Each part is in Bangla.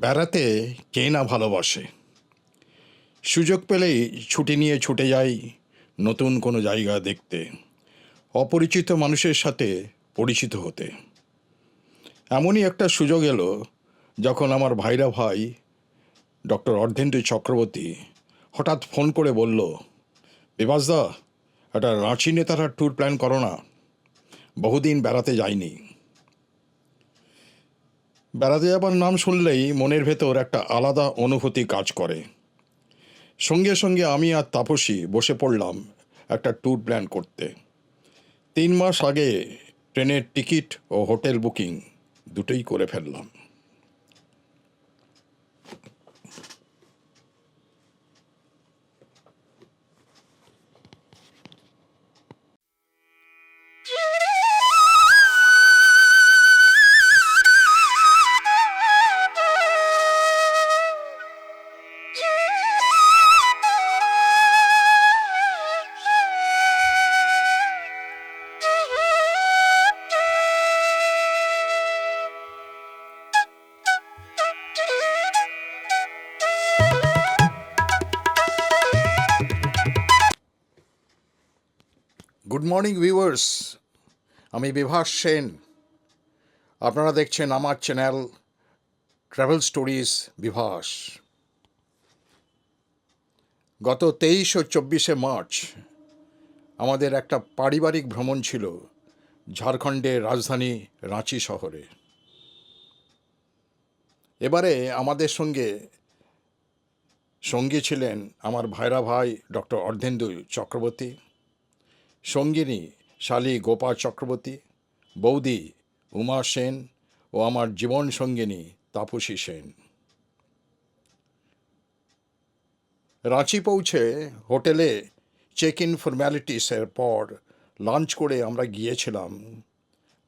বেড়াতে কে না ভালোবাসে। সুযোগ পেলেই ছুটি নিয়ে ছুটে যাই নতুন কোনো জায়গা দেখতে, অপরিচিত মানুষের সাথে পরিচিত হতে। এমনই একটা সুযোগ এলো যখন আমার ভাইরা ভাই ডক্টর অর্ধেন্দু চক্রবর্তী হঠাৎ ফোন করে বলল, বিভাসদা, একটা রাঁচি নেতারা ট্যুর প্ল্যান করো না, বহুদিন বেড়াতে যাইনি। বেড়াতে যাবার নাম শুনলেই মনের ভেতর একটা আলাদা অনুভূতি কাজ করে। সঙ্গে সঙ্গে আমি আর তাপসী বসে পড়লাম একটা ট্যুর প্ল্যান করতে। 3 মাস আগে ট্রেনের টিকিট ও হোটেল বুকিং দুটোই করে ফেললাম। গুড মর্নিং ভিউয়ার্স, আমি বিভাস সেন। আপনারা দেখছেন আমার চ্যানেল ট্রাভেল স্টোরিজ বিভাস। গত 23 ও 24শে মার্চ আমাদের একটা পারিবারিক ভ্রমণ ছিল ঝাড়খণ্ডের রাজধানী রাঁচি শহরে। এবারে আমাদের সঙ্গী ছিলেন আমার ভাইরা ভাই ডক্টর অর্ধেন্দু চক্রবর্তী, সঙ্গিনী শালী গোপা চক্রবর্তী, বৌদি উমা সেন ও আমার জীবন সঙ্গিনী তাপসী সেন। রাঁচি পৌঁছে হোটেলে চেক ইন ফর্ম্যালিটিসের পর লাঞ্চ করে আমরা গিয়েছিলাম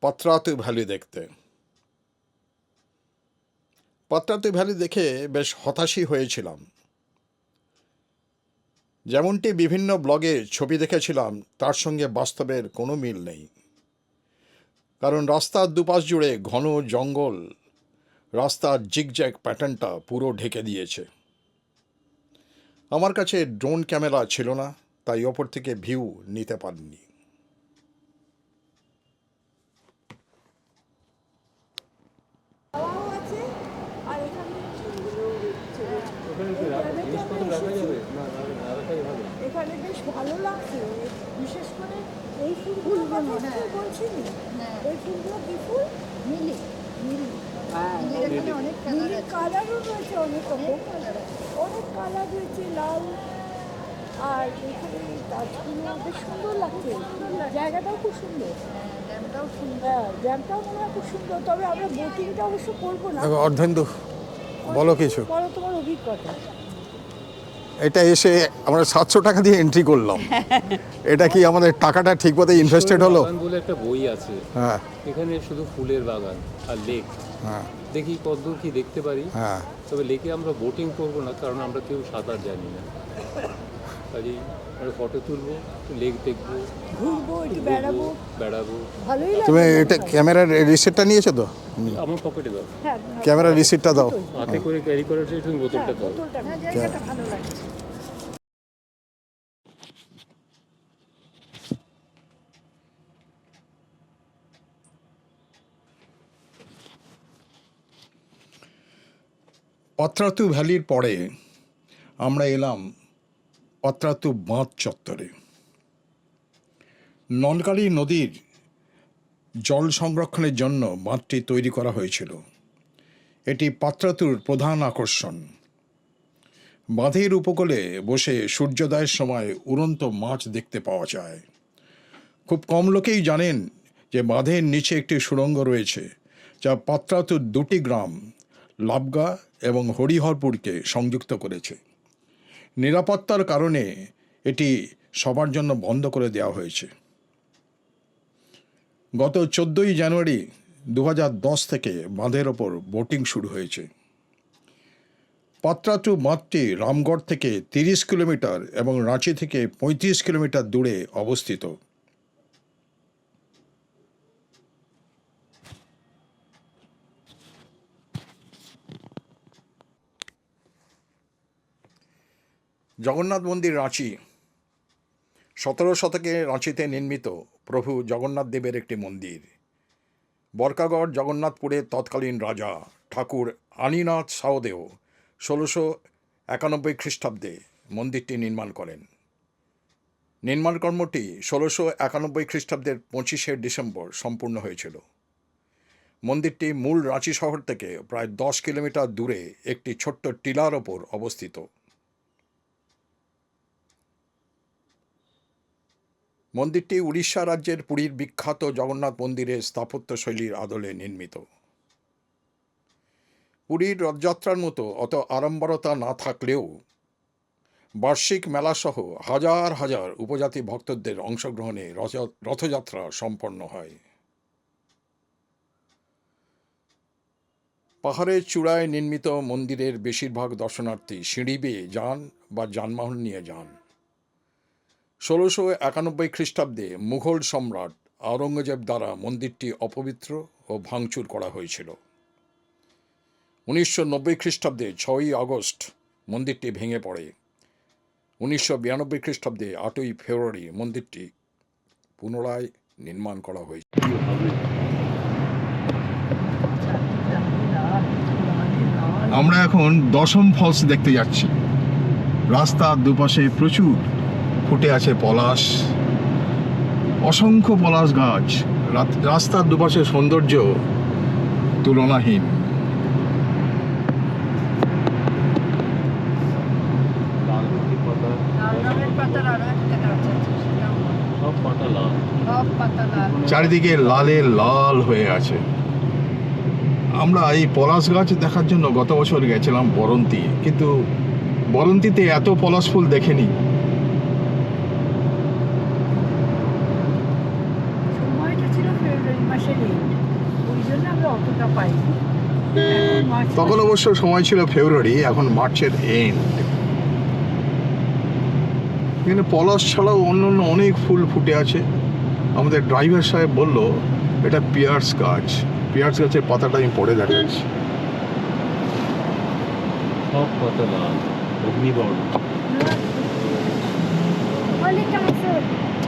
পাত্রাতু ভ্যালি দেখতে। পাত্রাতু ভ্যালি দেখে বেশ হতাশই হয়েছিলাম। যেমনটি বিভিন্ন ব্লগে ছবি দেখেছিলাম তার সঙ্গে বাস্তবের কোনো মিল নেই। কারণ রাস্তার দুপাশ জুড়ে ঘন জঙ্গল রাস্তার জিগজ্যাগ প্যাটার্নটা পুরো ঢেকে দিয়েছে। আমার কাছে ড্রোন ক্যামেরা ছিল না, তাই ওপর থেকে ভিউ নিতে পারিনি। এখানে বেশ ভালো লাগছে, বিশেষ করে এই ফুলগুলো বলছি, এই ফুলগুলো কি ফুল? মিলি মিলি অনেক কালারও রয়েছে, অনেক কালার রয়েছে, লাল। আর এখানে গাছগুলো বেশ সুন্দর লাগছে, জায়গাটাও খুব সুন্দর, জ্যামটাও মনে হয় খুব সুন্দর। তবে আমরা বোটিংটা অবশ্য করবো না। অর্ধেন্দু, বলো কিছু। বলো তোমার অভিজ্ঞতা। এটা এসে আমরা 700 টাকা দিয়ে এন্ট্রি করলাম। এটা কি আমাদের টাকাটা ঠিক মতো ইনভেস্টেড হলো? বাগান বলে একটা বই আছে, হ্যাঁ, এখানে শুধু ফুলের বাগান আর লেক। হ্যাঁ, দেখি কতদূর কি দেখতে পারি। হ্যাঁ। তবে লেকে আমরা বোটিং করব না, কারণ আমরা কেউ সাঁতার জানি না। কাজেই আমরা ফটো তুলবো, লেক দেখবো, ঘুরবো, একটু বেড়াবো। ভালোই লাগবে। তুমি এটা ক্যামেরার রিসিপ্টটা নিয়েছো তো? আমার পকেটে দাও, হ্যাঁ, ক্যামেরার রিসিপ্টটা দাও। হাতে করে ক্যারি করার চেয়ে তুমি বোতলটা দাও। জায়গাটা ভালো লাগছে। পাত্রাতু ভ্যালির পরে আমরা এলাম পাত্রাতু বাঁধ চত্বরে। নলকালী নদীর জল সংরক্ষণের জন্য বাঁধটি তৈরি করা হয়েছিল। এটি পাত্রাতুর প্রধান আকর্ষণ। বাঁধের উপকূলে বসে সূর্যোদয়ের সময় উড়ন্ত মাছ দেখতে পাওয়া যায়। খুব কম লোকেই জানেন যে বাঁধের নিচে একটি সুড়ঙ্গ রয়েছে, যা পাত্রাতুর 2টি গ্রাম লাবগা এবং হরিহরপুরকে সংযুক্ত করেছে। নিরাপত্তার কারণে এটি সবার জন্য বন্ধ করে দেওয়া হয়েছে। গত 14ই জানুয়ারি 2010 থেকে বাঁধের ওপর বোটিং শুরু হয়েছে। পাত্রাতু বাঁধটি রামগড় থেকে 30 কিলোমিটার এবং রাঁচি থেকে 35 কিলোমিটার দূরে অবস্থিত। জগন্নাথ মন্দির রাঁচি 17 শতকে রাঁচিতে নির্মিত প্রভু জগন্নাথ দেবের একটি মন্দির। বরকাগড় জগন্নাথপুরের তৎকালীন রাজা ঠাকুর আনিনাথ সাওদেও 1691 খ্রিস্টাব্দে মন্দিরটি নির্মাণ করেন। নির্মাণ কর্মটি 1691 খ্রিস্টাব্দের 25শে ডিসেম্বর সম্পূর্ণ হয়েছিল। মন্দিরটি মূল রাঁচি শহর থেকে প্রায় 10 কিলোমিটার দূরে একটি ছোট্ট টিলার ওপর অবস্থিত। মন্দিরটি উড়িষ্যা রাজ্যের পুরীর বিখ্যাত জগন্নাথ মন্দিরের স্থাপত্যশৈলীর আদলে নির্মিত। পুরীর রথযাত্রার মতো অত আড়ম্বরতা না থাকলেও বার্ষিক মেলাসহ হাজার হাজার উপজাতি ভক্তদের অংশগ্রহণে রথযাত্রা সম্পন্ন হয়। পাহাড়ের চূড়ায় নির্মিত মন্দিরের বেশিরভাগ দর্শনার্থী সিঁড়ি বেয়ে যান বা যানবাহন নিয়ে যান। 1691 খ্রিস্টাব্দে মুঘল সম্রাট আওরঙ্গজেব দ্বারা মন্দিরটি অপবিত্র ও ভাঙচুর করা হয়েছিল। 1990 খ্রিস্টাব্দে 6ই আগস্ট মন্দিরটি ভেঙে পড়ে। 1992 খ্রিস্টাব্দে 8ই ফেব্রুয়ারি মন্দিরটি পুনরায় নির্মাণ করা হয়েছে। আমরা এখন দশম ফলস দেখতে যাচ্ছি। রাস্তার দুপাশে প্রচুর ফুটে আছে পলাশ, অসংখ্য পলাশ গাছ। রাস্তার দুপাশে সৌন্দর্য তুলনাহীন। চারিদিকে লালে লাল হয়ে আছে। আমরা এই পলাশ গাছ দেখার জন্য গত বছর গেছিলাম বরন্তী, কিন্তু বরন্তীতে এত পলাশ ফুল দেখিনি। তখন অবশ্য সময় ছিল ফেব্রুয়ারি, এখন মার্চের এন্ড। এখানে পলাশ ছাড়াও অন্যান্য অনেক ফুল ফুটে আছে। আমাদের ড্রাইভার সাহেব বলল এটা পিয়ার্স গাছ। পিয়ার্স গাছের পাতাটা আমি পড়ে দেখাচ্ছি। সব পাতা লাল, অগ্নিবর্ণ।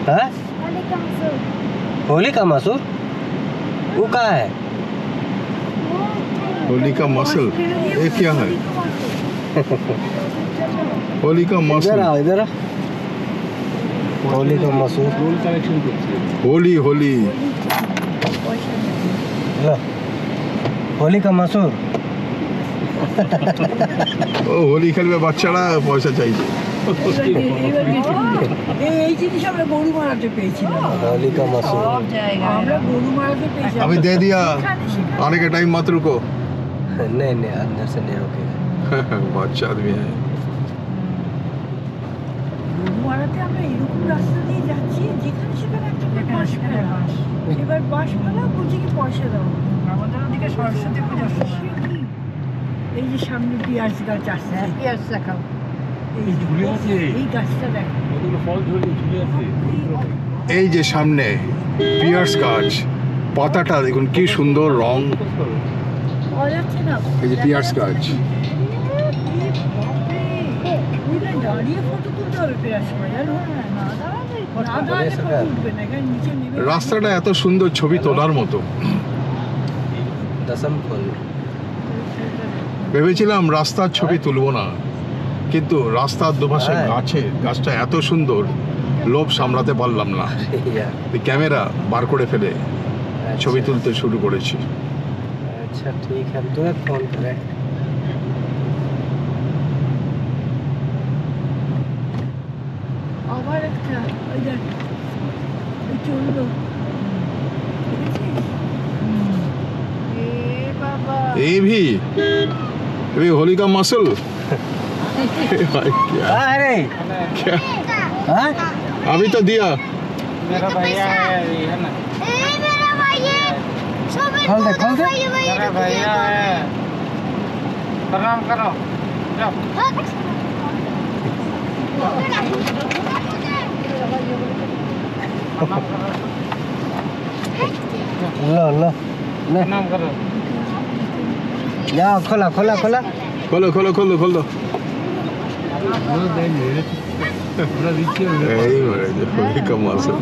हाँ? होली का मसूर वो क्या है? होली का मसल ये क्या है? होली का मसल, इधर आ। होली का मसूर ফুল কালেকশন করছে। होली होली लो होली का मसूर ও হোলি খেলবে বাচ্চারা, পয়সা চাইছে। এই জিনিস আমরা গরু মারাতে পেয়েছিলাম। होली का मसूर আমরা গরু মারাতে পেয়েছিলাম। अभी दे दिया, आने के टाइम मत रुको। नहीं नहीं अंदर से नहीं रुकेगा। अच्छा आदमी है। গরু মারাতে আমরা এরকম রাস্তা দিয়ে যাচ্ছি, যেখানে সেখানে একটা করে বাঁশ ফেলা। এবার বাঁশ ফেলা বলছে কি পয়সা দাও। আমাদের ওদিকে সরস্বতী পূজার সময় এই যে সামনে পিয়াজ গাছ আসছে, পিয়াজ দেখাও। এই গাছটা দেখো, কতগুলো ফল ঝুলে আছে। এই যে সামনে পিয়ার্স গাছ, পাতাটা দেখুন কি সুন্দর রং। পাওয়া যাচ্ছে না। এই যে পিয়ার্স গাছ। দাঁড়িয়ে ফটো তুলতে হবে পিয়াজ সময়, জানো? না দাঁড়ালে ফটো উঠবে না, এখানে নিচে নেমে। রাস্তাটা এত সুন্দর, ছবি তোলার মতো। दसम फूल ভেবেছিলাম রাস্তার ছবি তুলবো না, কিন্তু রাস্তার দুপাশে গাছটা এত সুন্দর, লোভ সামলাতে পারলাম না। ক্যামেরা বার করে ফেলে ছবি তুলতে শুরু করেছি। अच्छा ठीक है, तुम्हें फोन करें। আবার একটা ওই দেখ, ওই চললো। ये भी होली का मसल। भाई क्या अरे क्या हाँ? अभी तो दिया। मेरा भैया है ना, मेरा भैया खोल दे खोल दे। मेरा भैया है। प्रणाम करो जाओ। लो लो ले प्रणाम करो। जाओ खोला खोला खोला। खोलो खोलो खोलो खोल दो। प्रणाम এইবারে যে হোলিকা মাসুর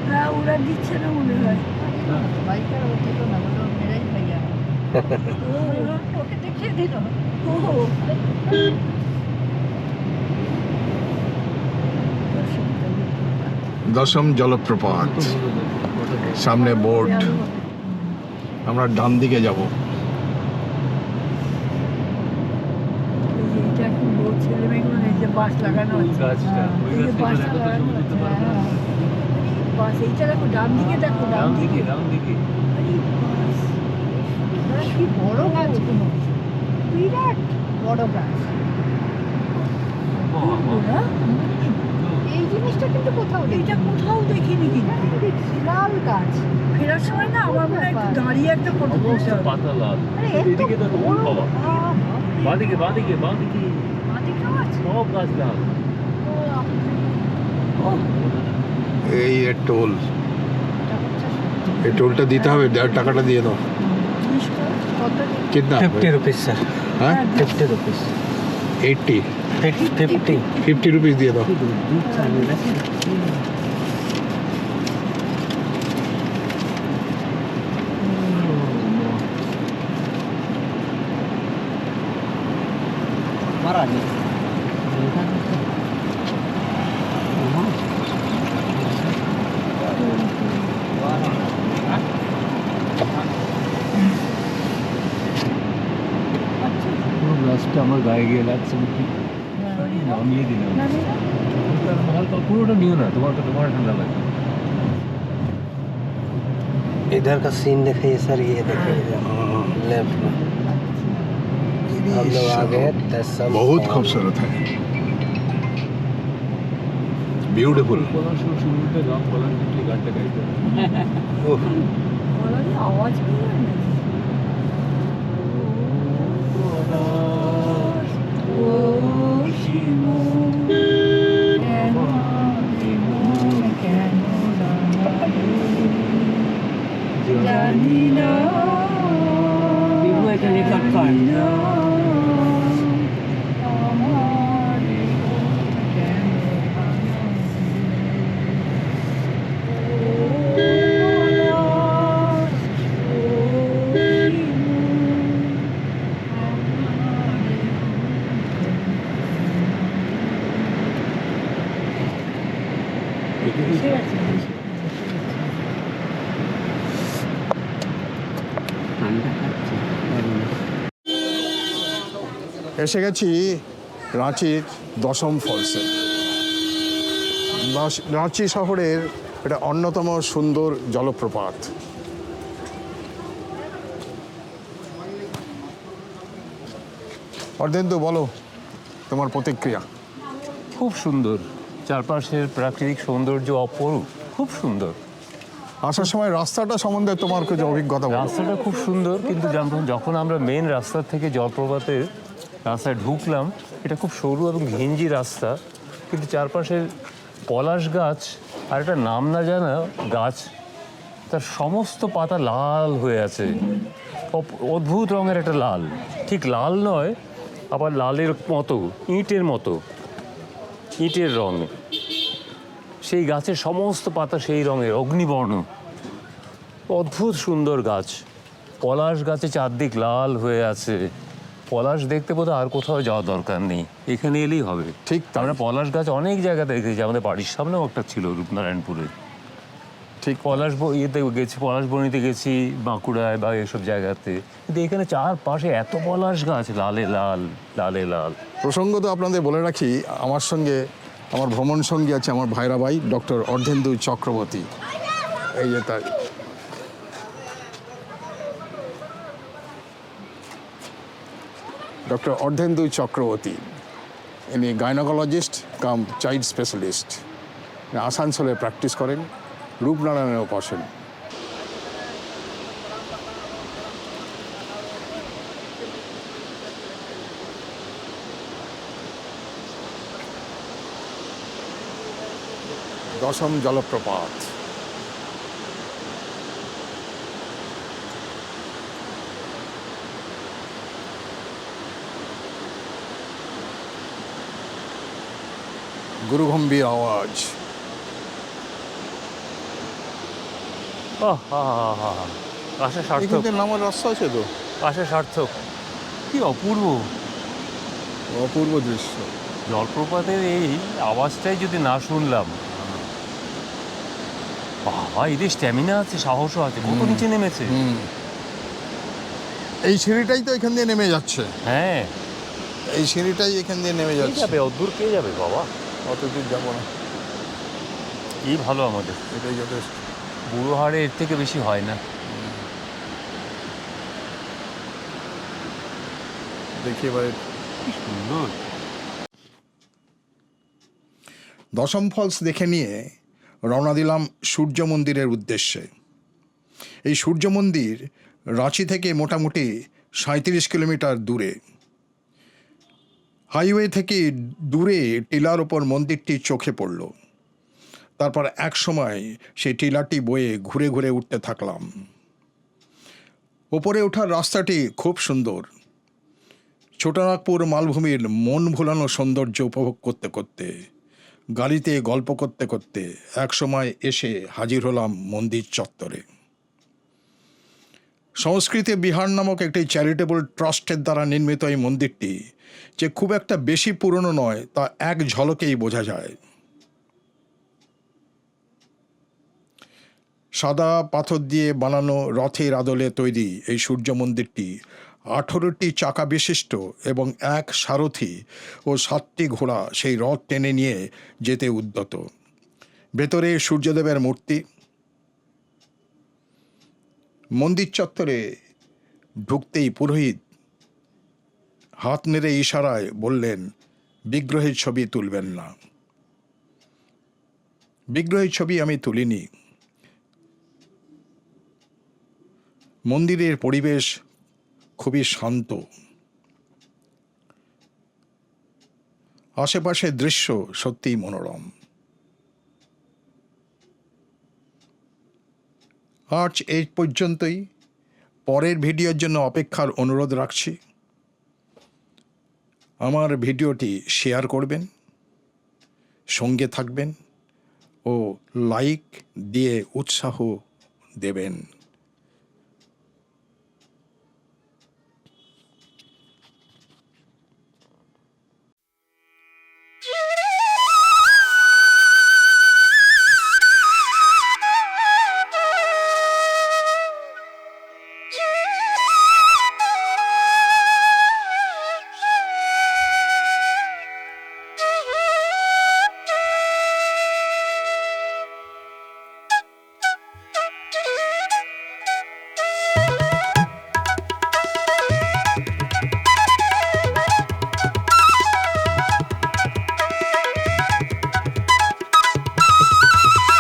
হ্যাঁ ওরা দিচ্ছে না মনে হয় বাইকের ওকে তো না বলো মেরাই ভাইয়া ওকে দেখিয়ে দিল ও দশম জলপ্রপাত, সামনে বোট। আমরা ডান দিকে যাব। এইটা এখন বউ ছেলে মেয়েগুলো এই যে বাস লাগানো হচ্ছে গাছটা ওই এই যে গাছটা বাসটা দেখো তো লাগানো ছবি দিতে হচ্ছে, পারবে না। বাস এইটা দেখো ডান দিকে দেখো ডান দিকে ডান দিকে আরে বাস কি বড় গাছ কোনো বিরাট বড় গাছ ওরা এই জিনিসটা কিন্তু কোথাও এইটা কোথাও দেখিনি কিন্তু দেখছি লাল গাছ ফেরার সময় না আমার মনে হয় একটু দাঁড়িয়ে একটা ফটো তুলতে হবে পাতা লাল আরে এত এদিকে দেখো বড় বাবা গাছ। বাঁদিকে বাঁদিকে বাঁদিকে বাঁদিকেও আছে? সব গাছ লাল এই টোল, এটা হচ্ছে এই টোলটা দিতে হবে, টাকাটা দিয়ে দাও। কত কিতনা 50 रुपीज सर, হ্যাঁ 50 रुपीज 80 50 50 রুপিস দিয়ে দাও। পুরো গাছটা আমার গায়ে গিয়ে লাগছে কি নামিয়ে দিলাম হালকা পুরোটা নিও না, তোমার ঠান্ডা লাগবে। इधर का सीन देखिए सर, ये देखिए लेफ्ट में हम लोग आ गए। बहुत खूबसूरत है, ब्यूटीफुल। শুরুতে গান বলার ক্ষেত্রে গানটা গাইতে হবে। বলারই আওয়াজ বের হয় না ও শিমু কেন কেন জানি না এটা রেকর্ড কর। এসে গেছি রাঁচির দশম ফলসে। রাঁচি শহরের এটা অন্যতম সুন্দর জলপ্রপাত। অর্ধেন্দু বলো তোমার প্রতিক্রিয়া। খুব সুন্দর, চারপাশের প্রাকৃতিক সৌন্দর্য অপরূপ, খুব সুন্দর। আসার সময় রাস্তাটা সম্বন্ধে তোমার কিছু অভিজ্ঞতা বলো। রাস্তাটা খুব সুন্দর, কিন্তু যখন আমরা মেন রাস্তা থেকে জলপ্রপাতের রাস্তায় ঢুকলাম, এটা খুব সরু এবং ঘিঞ্জি রাস্তা, কিন্তু চারপাশের পলাশ গাছ আর একটা নাম না জানা গাছ, তার সমস্ত পাতা লাল হয়ে আছে, অদ্ভুত রঙের একটা লাল, ঠিক লাল নয় আবার লালের মতো, ইটের রঙ। সেই গাছের সমস্ত পাতা সেই রঙের, অগ্নিবর্ণ, অদ্ভুত সুন্দর গাছ। পলাশ গাছে চারদিক লাল হয়ে আছে। পলাশ দেখতে বোধহয় আর কোথাও যাওয়া দরকার নেই, এখানে এলেই হবে। ঠিক তাই। আমরা পলাশ গাছ অনেক জায়গাতে দেখেছি, আমাদের বাড়ির সামনেও একটা ছিল রূপনারায়ণপুরে। ঠিক ইয়েতে গেছি, পলাশবনিতে গেছি, বাঁকুড়ায় বা এসব জায়গাতে, কিন্তু এখানে চারপাশে এত পলাশ গাছ, লালে লাল, লালে লাল। প্রসঙ্গত আপনাদের বলে রাখি, আমার সঙ্গে আমার ভ্রমণ সঙ্গী আছে আমার ভাইরা ভাই ডক্টর অর্ধেন্দু চক্রবর্তী। এই যে তার ডক্টর অর্ধেন্দু চক্রবর্তী, ইনি গাইনোকোলজিস্ট কাম চাইল্ড স্পেশালিস্ট, আসানসোলে প্র্যাকটিস করেন, রূপনারায়ণেও বসেন। দশম জলপ্রপাত। গুরুগম্ভীর আওয়াজ। আশা সার্থক, এখান থেকে নামার রাস্তা আছে তো? আশা সার্থক। কি অপূর্ব অপূর্ব দৃশ্য। জলপ্রপাতের এই আওয়াজটাই যদি না শুনলাম, বাবা এদের স্ট্যামিনা আছে, সাহসও আছে, কত নিচে নেমেছে। এই সিঁড়িটাই তো এখান দিয়ে নেমে যাচ্ছে। হ্যাঁ, এই সিঁড়িটাই এখান দিয়ে নেমে কে যাচ্ছে। যাবে অদূর, কে যাবে বাবা, অত দূর যাবো না, এই ভালো আমাদের এটাই যথেষ্ট। বুড়ো হাড়ে এর থেকে বেশি হয় না। দেখি এবারে কি সুন্দর। দশম ফলস দেখে নিয়ে রওনা দিলাম সূর্য মন্দিরের উদ্দেশ্যে। এই সূর্য মন্দির রাঁচি থেকে মোটামুটি 37 কিলোমিটার দূরে। হাইওয়ে থেকে দূরে টিলার ওপর মন্দিরটি চোখে পড়ল। তারপর এক সময় সেই টিলাটি বয়ে ঘুরে ঘুরে উঠতে থাকলাম। ওপরে ওঠার রাস্তাটি খুব সুন্দর। ছোটনাগপুর মালভূমির মন ভোলানো সৌন্দর্য উপভোগ করতে করতে, গাড়িতে গল্প করতে করতে এক সময় এসে হাজির হলাম মন্দির চত্বরে। সংস্কৃতি বিহার নামক একটি চ্যারিটেবল ট্রাস্টের দ্বারা নির্মিত এই মন্দিরটি যে খুব একটা বেশি পুরনো নয় তা এক ঝলকেই বোঝা যায়। সাদা পাথর দিয়ে বানানো রথের আদলে তৈরি এই সূর্য মন্দিরটি 18টি চাকা বিশিষ্ট এবং এক সারথি ও 7টি ঘোড়া সেই রথ টেনে নিয়ে যেতে উদ্যত। ভেতরে সূর্যদেবের মূর্তি। মন্দির চত্বরে ঢুকতেই পুরোহিত হাত নেড়ে ইশারায় বললেন, বিগ্রহের ছবি তুলবেন না। বিগ্রহের ছবি আমি তুলিনি। মন্দিরের পরিবেশ খুবই শান্ত। আশেপাশের দৃশ্য সত্যিই মনোরম। আজ এই পর্যন্তই। পরের ভিডিওর জন্য অপেক্ষার অনুরোধ রাখছি। আমার ভিডিওটি শেয়ার করবেন, সঙ্গে থাকবেন ও লাইক দিয়ে উৎসাহ দেবেন।